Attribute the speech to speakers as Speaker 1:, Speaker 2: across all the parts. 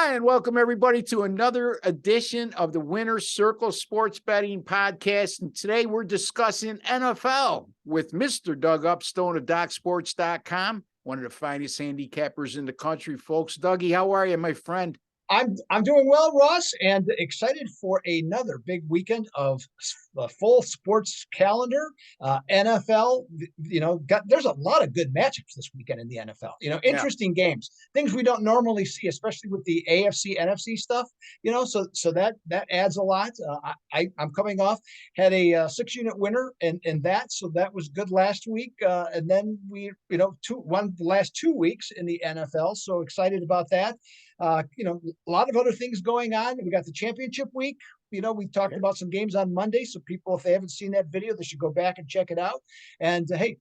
Speaker 1: Hi, and welcome everybody to another edition of the Winner's Circle Sports Betting Podcast. And today we're discussing NFL with Mr. Doug Upstone of DocSports.com, one of the finest handicappers in the country, folks. Dougie, how are you, my friend?
Speaker 2: I'm doing well, Ross, and excited for another big weekend of a full sports calendar. NFL, there's a lot of good matchups this weekend in the NFL.
Speaker 1: Yeah.
Speaker 2: Interesting games, things we don't normally see, especially with the AFC, NFC stuff. So that adds a lot. I'm coming off had a 6-unit winner in that, so that was good last week. And then we won the last 2 weeks in the NFL, so excited about that. A lot of other things going on. We got the championship week. We talked about some games on Monday. So people, if they haven't seen that video, they should go back and check it out. And hey,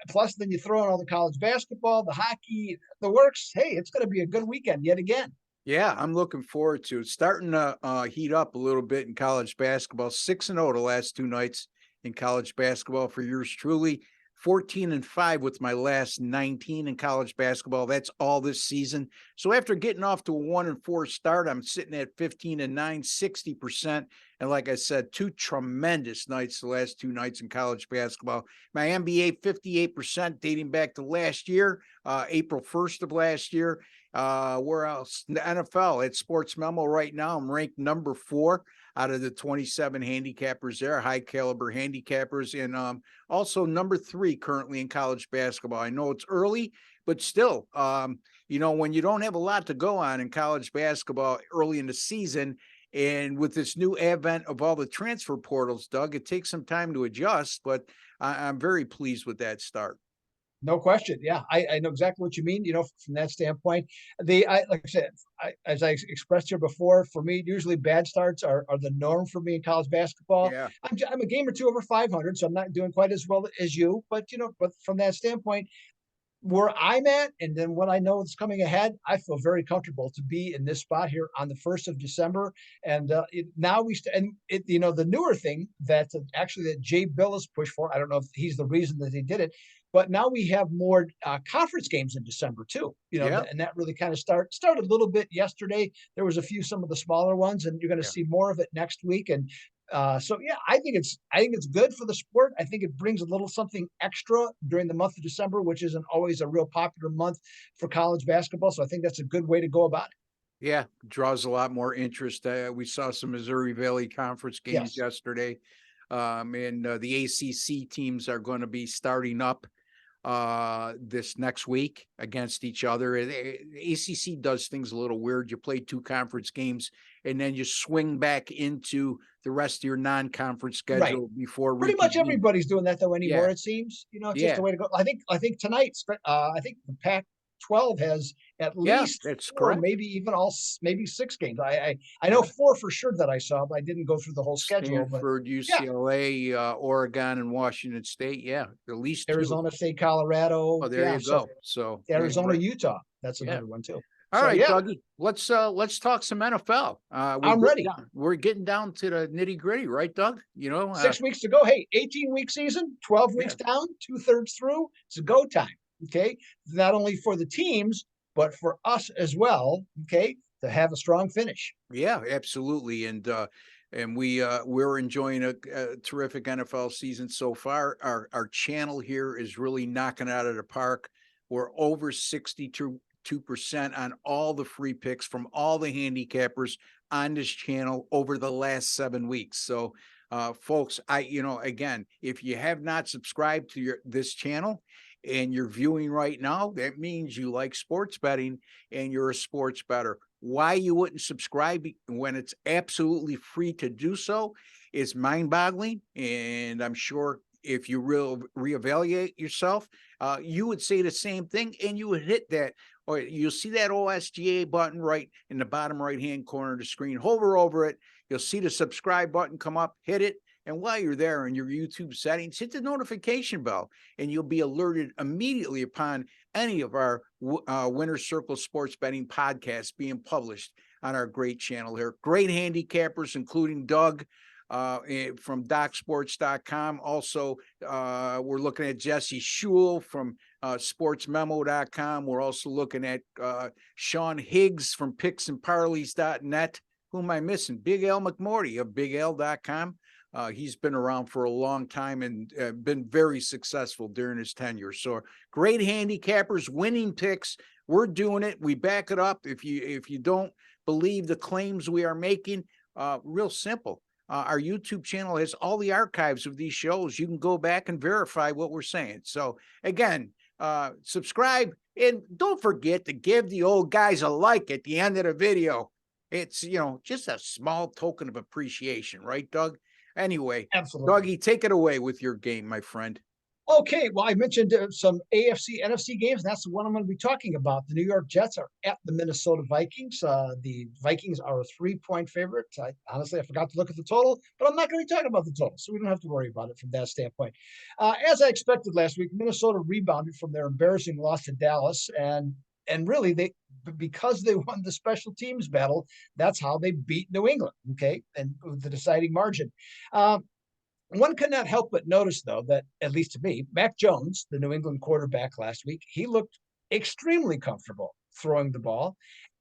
Speaker 2: plus then you throw in all the college basketball, the hockey, the works. Hey, it's going to be a good weekend yet again.
Speaker 1: Yeah, I'm looking forward to it. Starting to heat up a little bit in college basketball. 6-0 the last 2 nights in college basketball for yours truly. 14-5 with my last 19 in college basketball. That's all this season. So after getting off to a 1-4 start, I'm sitting at 15-9, 60%. And like I said, 2 tremendous nights the last 2 nights in college basketball. My NBA 58% dating back to last year, April 1st of last year. Where else? The NFL at Sports Memo right now, I'm ranked number 4 out of the 27 handicappers there, high caliber handicappers, and also number 3 currently in college basketball. I know it's early, but still, when you don't have a lot to go on in college basketball early in the season, and with this new advent of all the transfer portals, Doug, it takes some time to adjust, but I'm very pleased with that start.
Speaker 2: No question. Yeah, I know exactly what you mean. From that standpoint, like I said, as I expressed here before, for me, usually bad starts are the norm for me in college basketball.
Speaker 1: Yeah.
Speaker 2: I'm a game or two over 500, so I'm not doing quite as well as you. But from that standpoint, where I'm at, and then what I know is coming ahead, I feel very comfortable to be in this spot here on the 1st of December. And the newer thing that Jay Billis pushed for, I don't know if he's the reason that they did it, but now we have more conference games in December too. And that really kind of started a little bit yesterday. There was some of the smaller ones, and you're going to see more of it next week. And I think it's good for the sport. I think it brings a little something extra during the month of December, which isn't always a real popular month for college basketball. So I think that's a good way to go about it.
Speaker 1: Yeah, draws a lot more interest. We saw some Missouri Valley Conference games yesterday, and the ACC teams are going to be starting up this next week against each other. ACC does things a little weird. You play 2 conference games and then you swing back into the rest of your non-conference schedule before
Speaker 2: pretty much everybody's doing that though anymore. It seems it's just the way to go. I think tonight I think the Pac-12 has at least
Speaker 1: that's
Speaker 2: 4,
Speaker 1: correct.
Speaker 2: maybe even maybe 6 games. I know 4 for sure that I saw, but I didn't go through the whole schedule.
Speaker 1: Stanford, UCLA, Oregon, and Washington State. Yeah, at least 2.
Speaker 2: Arizona State, Colorado.
Speaker 1: Oh, there you go. So
Speaker 2: Arizona, Utah. That's another one too.
Speaker 1: All right, Dougie, let's talk some NFL.
Speaker 2: I'm ready.
Speaker 1: We're getting down to the nitty gritty, right, Doug?
Speaker 2: 6 weeks to go. Hey, 18-week season, 12 weeks down, 2/3 through. It's a go time. Okay, not only for the teams but for us as well. Okay, to have a strong finish.
Speaker 1: Yeah, absolutely, and we're enjoying a terrific NFL season so far. Our channel here is really knocking it out of the park. We're over 62% on all the free picks from all the handicappers on this channel over the last 7 weeks. So, folks, again, if you have not subscribed to this channel and you're viewing right now, that means you like sports betting and you're a sports bettor. Why you wouldn't subscribe when it's absolutely free to do so is mind-boggling. And I'm sure if you reevaluate yourself, you would say the same thing, and you would hit that, or you'll see that OSGA button right in the bottom right-hand corner of the screen. Hover over it. You'll see the subscribe button come up, hit it. And while you're there in your YouTube settings, hit the notification bell, and you'll be alerted immediately upon any of our Winner's Circle Sports Betting podcasts being published on our great channel here. Great handicappers, including Doug from DocSports.com. Also, we're looking at Jesse Schul from sportsmemo.com. We're also looking at Sean Higgs from picksandparleys.net. Who am I missing? Big Al McMorty of BigAl.com. He's been around for a long time and been very successful during his tenure. So great handicappers, winning picks. We're doing it. We back it up. If you don't believe the claims we are making, real simple. Our YouTube channel has all the archives of these shows. You can go back and verify what we're saying. So again, subscribe and don't forget to give the old guys a like at the end of the video. It's, just a small token of appreciation, right, Doug? Anyway,
Speaker 2: Absolutely.
Speaker 1: Dougie, take it away with your game, my friend.
Speaker 2: Okay, well, I mentioned some AFC, NFC games. And that's the one I'm going to be talking about. The New York Jets are at the Minnesota Vikings. The Vikings are a 3-point favorite. Honestly, I forgot to look at the total, but I'm not going to be talking about the total, so we don't have to worry about it from that standpoint. As I expected last week, Minnesota rebounded from their embarrassing loss to Dallas, and really because they won the special teams battle, that's how they beat New England. Okay, and the deciding margin. One could not help but notice, though, that, at least to me, Mac Jones, the New England quarterback last week, he looked extremely comfortable throwing the ball.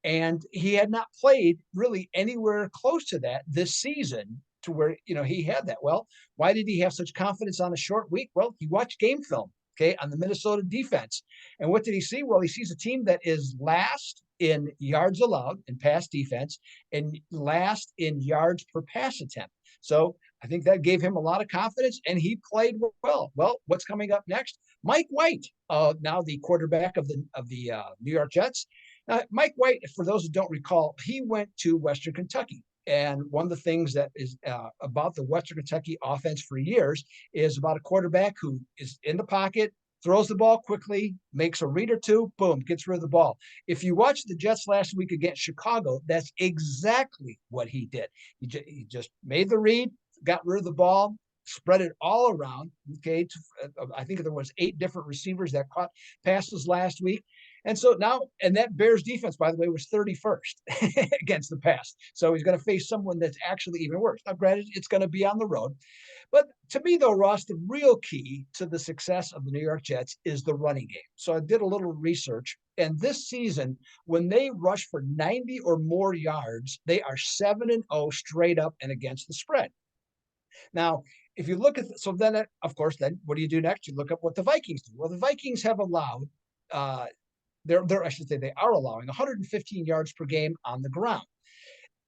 Speaker 2: And he had not played really anywhere close to that this season to where, he had that. Well, why did he have such confidence on a short week? Well, he watched game film, okay, on the Minnesota defense. And what did he see? Well, he sees a team that is last in yards allowed in pass defense and last in yards per pass attempt. So I think that gave him a lot of confidence, and he played well. Well, what's coming up next? Mike White, now the quarterback of the New York Jets. Mike White, for those who don't recall, he went to Western Kentucky. And one of the things that is about the Western Kentucky offense for years is about a quarterback who is in the pocket, throws the ball quickly, makes a read or two, boom, gets rid of the ball. If you watch the Jets last week against Chicago, that's exactly what he did. He just made the read, got rid of the ball, spread it all around. Okay, I think there was 8 different receivers that caught passes last week. And so now, and that Bears defense, by the way, was 31st against the pass. So he's going to face someone that's actually even worse. Now, granted, it's going to be on the road. But to me, though, Ross, the real key to the success of the New York Jets is the running game. So I did a little research. And this season, when they rush for 90 or more yards, they are 7-0 straight up and against the spread. Now, if you look at so then of course, then what do you do next? You look up what the Vikings do. Well, the Vikings have allowed I should say they are allowing 115 yards per game on the ground.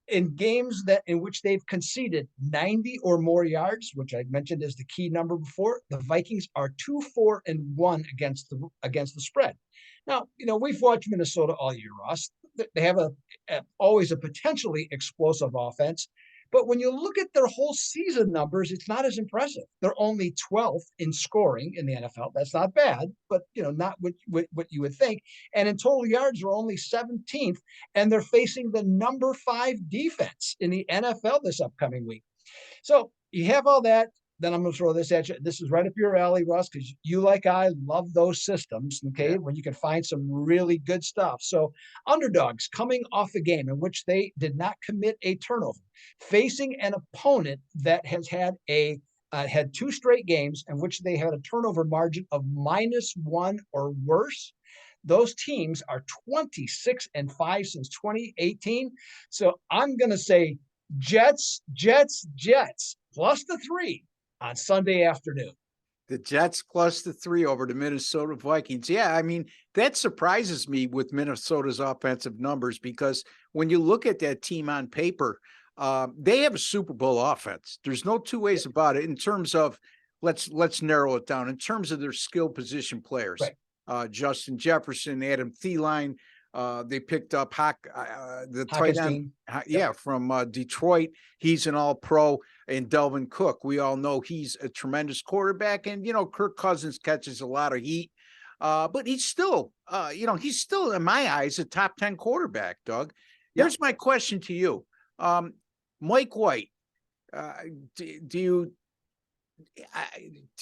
Speaker 2: In games in which they've conceded 90 or more yards, which I mentioned is the key number before, the Vikings are 2-4-1 against the spread. Now, we've watched Minnesota all year, Ross. They have always a potentially explosive offense. But when you look at their whole season numbers, it's not as impressive. They're only 12th in scoring in the NFL. That's not bad, but not what you would think. And in total yards, they're only 17th, and they're facing the number 5 defense in the NFL this upcoming week. So you have all that. Then I'm going to throw this at you. This is right up your alley, Russ, because you, like I, love those systems, okay, yeah, where you can find some really good stuff. So underdogs coming off a game in which they did not commit a turnover, facing an opponent that has had had 2 straight games in which they had a turnover margin of -1 or worse. Those teams are 26-5 since 2018. So I'm going to say Jets, plus the 3 on Sunday afternoon.
Speaker 1: The Jets plus the 3 over the Minnesota Vikings. Yeah, I mean, that surprises me with Minnesota's offensive numbers, because when you look at that team on paper, they have a Super Bowl offense. There's no 2 ways about it in terms of, let's narrow it down, in terms of their skill position players. Right. Justin Jefferson, Adam Thielen. They picked up the tight end, from Detroit. He's an all-pro. And Delvin Cook, we all know he's a tremendous quarterback. And, Kirk Cousins catches a lot of heat. But he's still, in my eyes, a top 10 quarterback, Doug. Here's my question to you. Mike White, do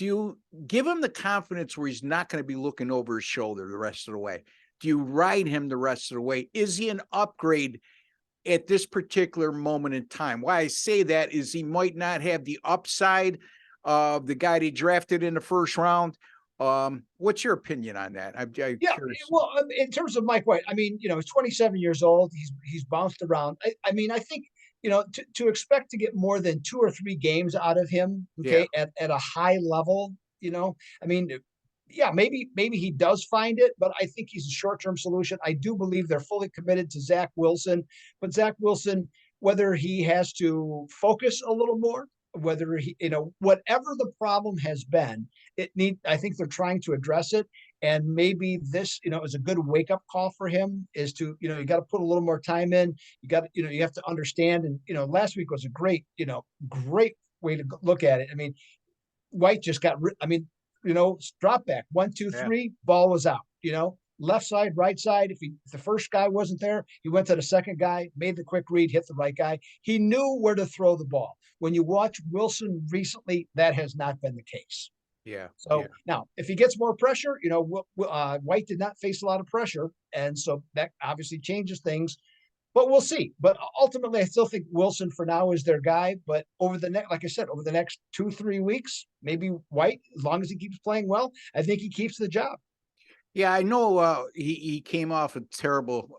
Speaker 1: you give him the confidence where he's not going to be looking over his shoulder the rest of the way? Do you ride him the rest of the way? Is he an upgrade at this particular moment in time? Why I say that is he might not have the upside of the guy they drafted in the first round, What's your opinion on that? I'm
Speaker 2: Yeah,
Speaker 1: curious.
Speaker 2: well, in terms of Mike White, I mean, he's 27 years old. He's bounced around. I mean, I think to expect to get more than 2 or 3 games out of him,
Speaker 1: Yeah,
Speaker 2: okay, at a high level, I mean, yeah, maybe he does find it, but I think he's a short term solution. I do believe they're fully committed to Zach Wilson, but Zach Wilson, whether he has to focus a little more, whether he, whatever the problem has been, I think they're trying to address it, and maybe this, is a good wake up call for him. Is to, you got to put a little more time in. You have to understand. And last week was a great way to look at it. I mean, White just got. I mean, drop back 1, 2, 3, ball was out. Left side, right side. If the first guy wasn't there, he went to the second guy, made the quick read, hit the right guy. He knew where to throw the ball. When you watch Wilson recently, that has not been the case.
Speaker 1: yeah, yeah.
Speaker 2: So now, if he gets more pressure, White did not face a lot of pressure, and so that obviously changes things. But we'll see. But ultimately, I still think Wilson for now is their guy. But like I said, over the next 2, 3 weeks, maybe White, as long as he keeps playing well, I think he keeps the job.
Speaker 1: Yeah, I know. He came off a terrible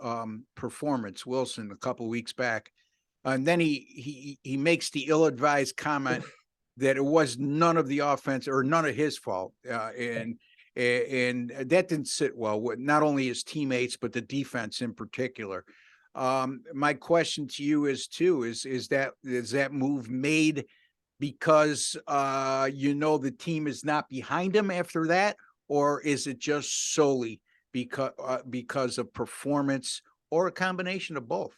Speaker 1: performance, Wilson, a couple weeks back, and then he makes the ill-advised comment that it was none of the offense or none of his fault, and that didn't sit well with not only his teammates but the defense in particular. My question to you is that move made because the team is not behind him after that, or is it just solely because of performance, or a combination of both?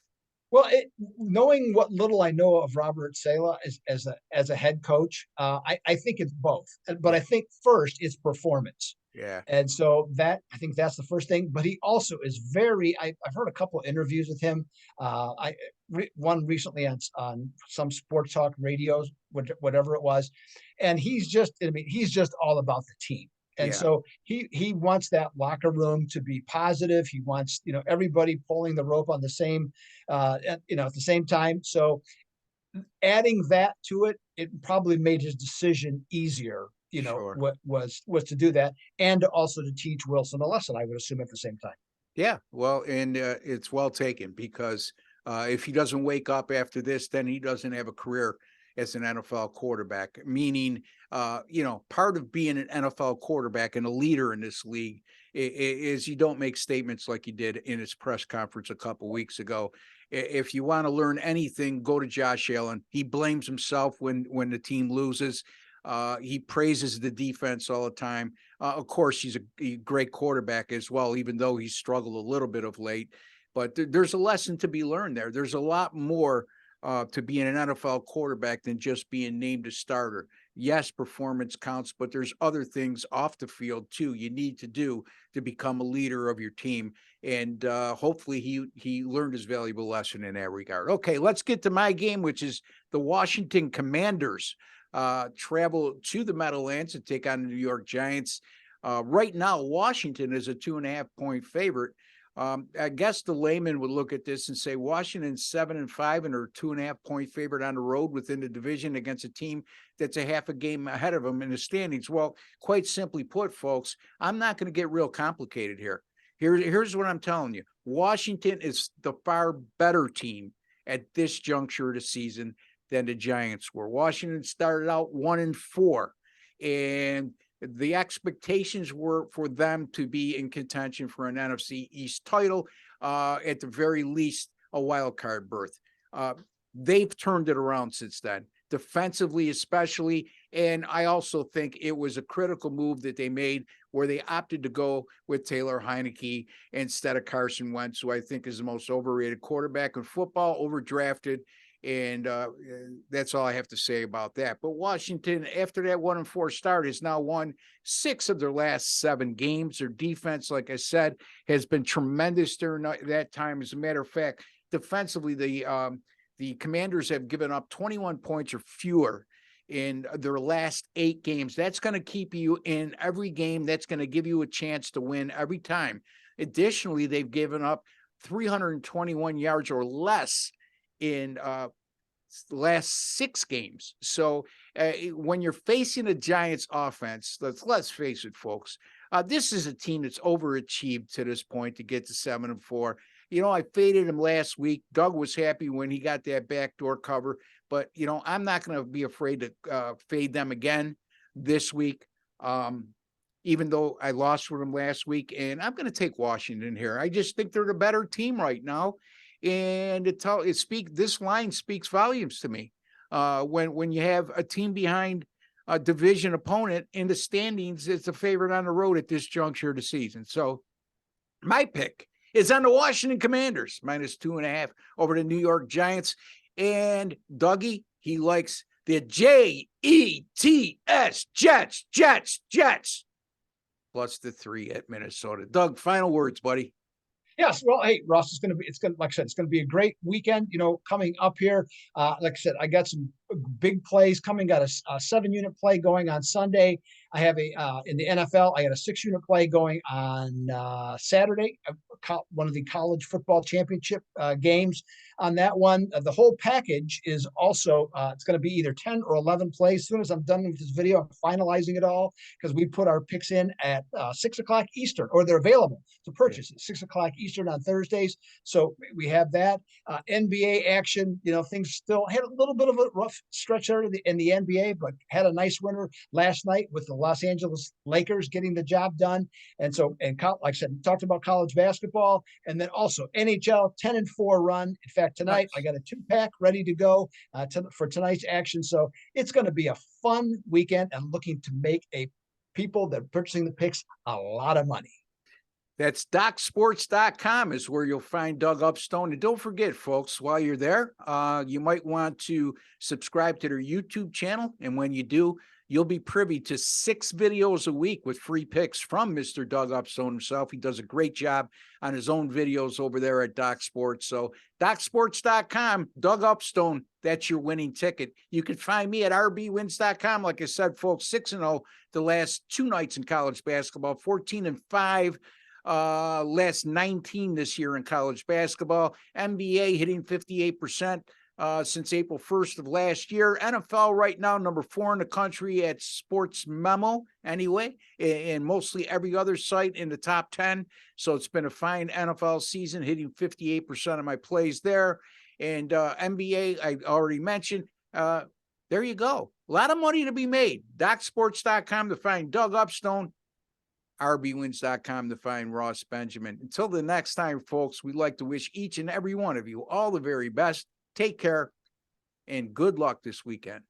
Speaker 2: Well, knowing what little I know of Robert Saleh as a head coach, I think it's both. But I
Speaker 1: Yeah,
Speaker 2: think first it's performance.
Speaker 1: yeah,
Speaker 2: And so I think that's the first thing. But he also is I've heard a couple of interviews with him. One recently on some sports talk radios, whatever it was, and he's just all about the team. And
Speaker 1: yeah.
Speaker 2: so he wants that locker room to be positive. He wants everybody pulling the rope on the same, at the same time. So adding that to it, it probably made his decision easier.
Speaker 1: Sure.
Speaker 2: What was to do that, and also to teach Wilson a lesson, I would assume, at the same time.
Speaker 1: Yeah, well, and it's well taken, because if he doesn't wake up after this, then he doesn't have a career as an NFL quarterback. Meaning, part of being an NFL quarterback and a leader in this league is you don't make statements like he did in his press conference a couple weeks ago. If you want to learn anything, go to Josh Allen. He blames himself when the team loses. He praises the defense all the time. Of course, he's a great quarterback as well, even though he's struggled a little bit of late. But there's a lesson to be learned there. There's a lot more to being an NFL quarterback than just being named a starter. Yes, performance counts, but there's other things off the field too you need to do to become a leader of your team. And hopefully he learned his valuable lesson in that regard. Okay, let's get to my game, which is the Washington Commanders travel to the Meadowlands to take on the New York Giants. Right now, Washington is a 2.5 point favorite. I guess the layman would look at this and say Washington's 7-5 and are 2.5 point favorite on the road within the division against a team that's a half a game ahead of them in the standings. Well, quite simply put, folks, I'm not going to get real complicated here. Here's what I'm telling you. Washington is the far better team at this juncture of the season than the Giants were. Washington started out 1-4, and the expectations were for them to be in contention for an NFC East title, at the very least, a wild card berth. They've turned it around since then, defensively especially, and I also think it was a critical move that they made where they opted to go with Taylor Heineke instead of Carson Wentz, who I think is the most overrated quarterback in football, overdrafted. And that's all I have to say about that. But Washington, after that 1-4 start, has now won 6 of their last 7 games. Their defense, like I said, has been tremendous during that time. As a matter of fact, defensively, the Commanders have given up 21 points or fewer in their last 8 games. That's going to keep you in every game. That's going to give you a chance to win every time. Additionally, they've given up 321 yards or less in the last 6 games. So when you're facing a Giants offense, let's face it, folks, this is a team that's overachieved to this point to get to 7-4. I faded him last week. Doug was happy when he got that backdoor cover, but I'm not going to be afraid to fade them again this week. Even though I lost with them last week, and I'm going to take Washington here. I just think they're the better team right now. And this line speaks volumes to me. When you have a team behind a division opponent in the standings, it's a favorite on the road at this juncture of the season. So my pick is on the Washington Commanders, -2.5 over the New York Giants. And Dougie, he likes the Jets, Jets, plus the 3 at Minnesota. Doug, final words, buddy.
Speaker 2: Yes, well, hey, Ross, like I said, it's going to be a great weekend, coming up here. Like I said, I got some big plays coming. Got a 7-unit play going on Sunday. I have in the NFL, I got a 6-unit play going on Saturday, one of the college football championship games on that one. The whole package is also, it's going to be either 10 or 11 plays. As soon as I'm done with this video, I'm finalizing it all because we put our picks in at 6 o'clock Eastern, or they're available to purchase at 6 o'clock Eastern on Thursdays. So we have that. NBA action, things still had a little bit of a rough stretch there in the NBA, but had a nice winner last night with the Los Angeles Lakers getting the job done. And like I said, we talked about college basketball, and then also NHL 10-4 run. In fact, tonight I got a 2-pack ready to go for tonight's action. So it's going to be a fun weekend, and looking to make people that are purchasing the picks a lot of money.
Speaker 1: That's DocSports.com is where you'll find Doug Upstone. And don't forget, folks, while you're there, you might want to subscribe to their YouTube channel. And when you do, you'll be privy to 6 videos a week with free picks from Mr. Doug Upstone himself. He does a great job on his own videos over there at Doc Sports. So DocSports.com, Doug Upstone, that's your winning ticket. You can find me at rbwins.com. Like I said, folks, 6-0 the last 2 nights in college basketball, 14-5. Last 19 this year in college basketball. NBA hitting 58% since April 1st of last year. NFL right now, number 4 in the country at Sports Memo anyway, and mostly every other site in the top 10. So it's been a fine NFL season, hitting 58% of my plays there. And NBA, I already mentioned. There you go. A lot of money to be made. DocSports.com to find Doug Upstone. rbwins.com to find Ross Benjamin. Until the next time, folks, we'd like to wish each and every one of you all the very best. Take care and good luck this weekend.